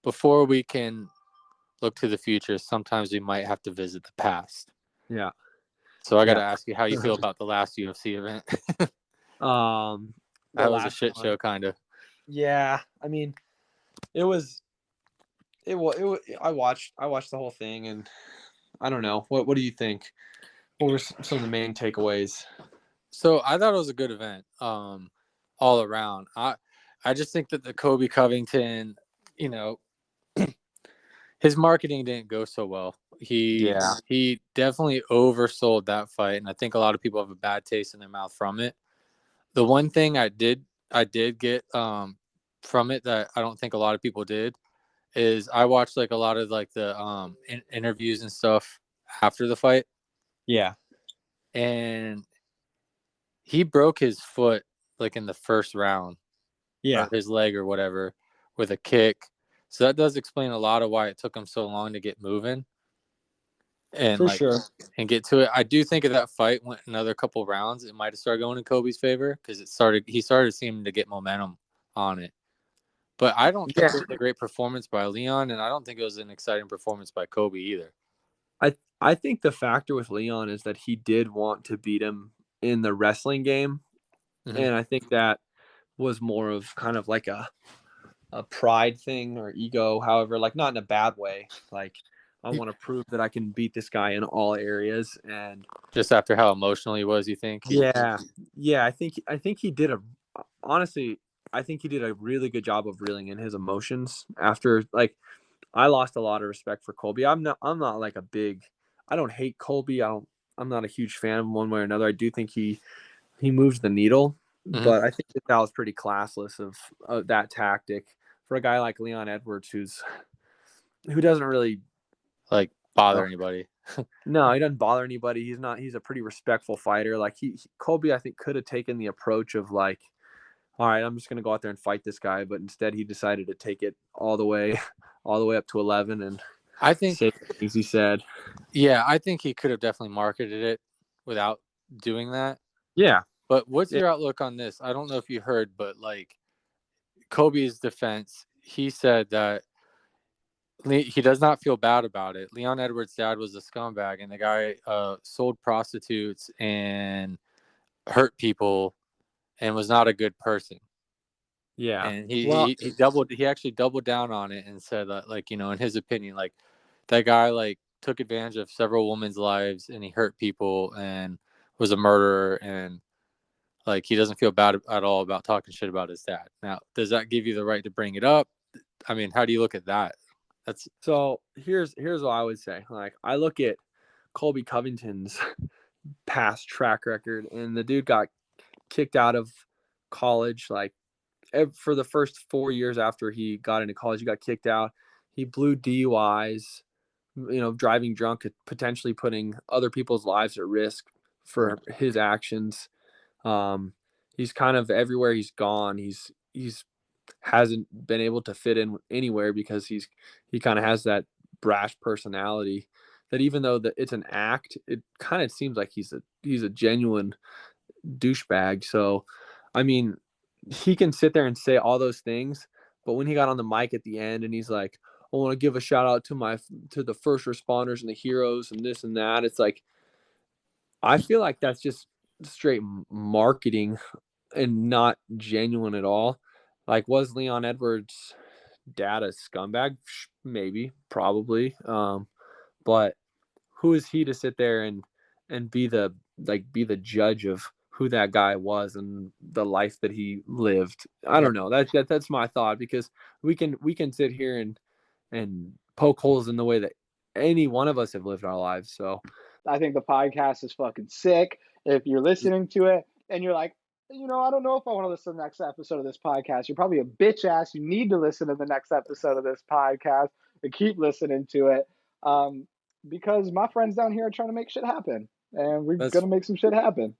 before we can look to the future, sometimes we might have to visit the past. Yeah. So I got to ask you how you feel about the last UFC event. That was a shit show, kind of. Yeah, I mean, it was. I watched the whole thing, and I don't know. What do you think? What were some of the main takeaways? So I thought it was a good event, all around. I just think that the Colby Covington, his marketing didn't go so well. He definitely oversold that fight, and I think a lot of people have a bad taste in their mouth from it. The one thing I did get from it that I don't think a lot of people did is I watched like a lot of like the interviews and stuff after the fight. Yeah. And he broke his foot like in the first round. Yeah. Or his leg or whatever with a kick. So that does explain a lot of why it took him so long to get moving. And For sure. And get to it. I do think if that fight went another couple rounds, it might have started going in Kobe's favor because he started seeming to get momentum on it. But I don't think it was a great performance by Leon, and I don't think it was an exciting performance by Kobe either. I think the factor with Leon is that he did want to beat him in the wrestling game. Mm-hmm. And I think that was more of kind of like a pride thing or ego, however, like not in a bad way. Like, I want to prove that I can beat this guy in all areas. And just after how emotional he was, you think? Yeah. I think he did honestly, I think he did a really good job of reeling in his emotions after, like, I lost a lot of respect for Colby. I'm not like I don't hate Colby. I'm not a huge fan of him one way or another. I do think he moves the needle, but I think that was pretty classless of that tactic for a guy like Leon Edwards, who doesn't really like bother anybody. No, he doesn't bother anybody. He's a pretty respectful fighter. Like Colby, I think, could have taken the approach of like, all right, I'm just going to go out there and fight this guy. But instead he decided to take it all the way up to 11. And I think say things he said. Yeah, I think he could have definitely marketed it without doing that. Yeah. But what's your outlook on this? I don't know if you heard, but like Kobe's defense, he said that he does not feel bad about it. Leon Edwards' dad was a scumbag, and the guy sold prostitutes and hurt people and was not a good person. Yeah. And he actually doubled down on it and said that, like, in his opinion, like, that guy like took advantage of several women's lives and he hurt people and was a murderer, and like he doesn't feel bad at all about talking shit about his dad. Now, does that give you the right to bring it up? I mean, how do you look at that? So here's what I would say. Like, I look at Colby Covington's past track record, and the dude got kicked out of college like for the first 4 years after he got into college. He got kicked out. He blew DUIs, driving drunk, potentially putting other people's lives at risk for his actions. He's kind of everywhere he's gone. He's hasn't been able to fit in anywhere because he kind of has that brash personality that even though it's an act, it kind of seems like he's a genuine douchebag. So, I mean, he can sit there and say all those things, but when he got on the mic at the end and he's like, I want to give a shout out to the first responders and the heroes and this and that, it's like, I feel like that's just straight marketing and not genuine at all. Like, was Leon Edwards' dad a scumbag? Maybe, probably. But who is he to sit there and be the judge of who that guy was and the life that he lived? I don't know. That's my thought, because we can sit here and poke holes in the way that any one of us have lived our lives. So I think the podcast is fucking sick. If you're listening to it and you're like, I don't know if I want to listen to the next episode of this podcast, you're probably a bitch ass. You need to listen to the next episode of this podcast and keep listening to it. Because my friends down here are trying to make shit happen, and we're going to make some shit happen.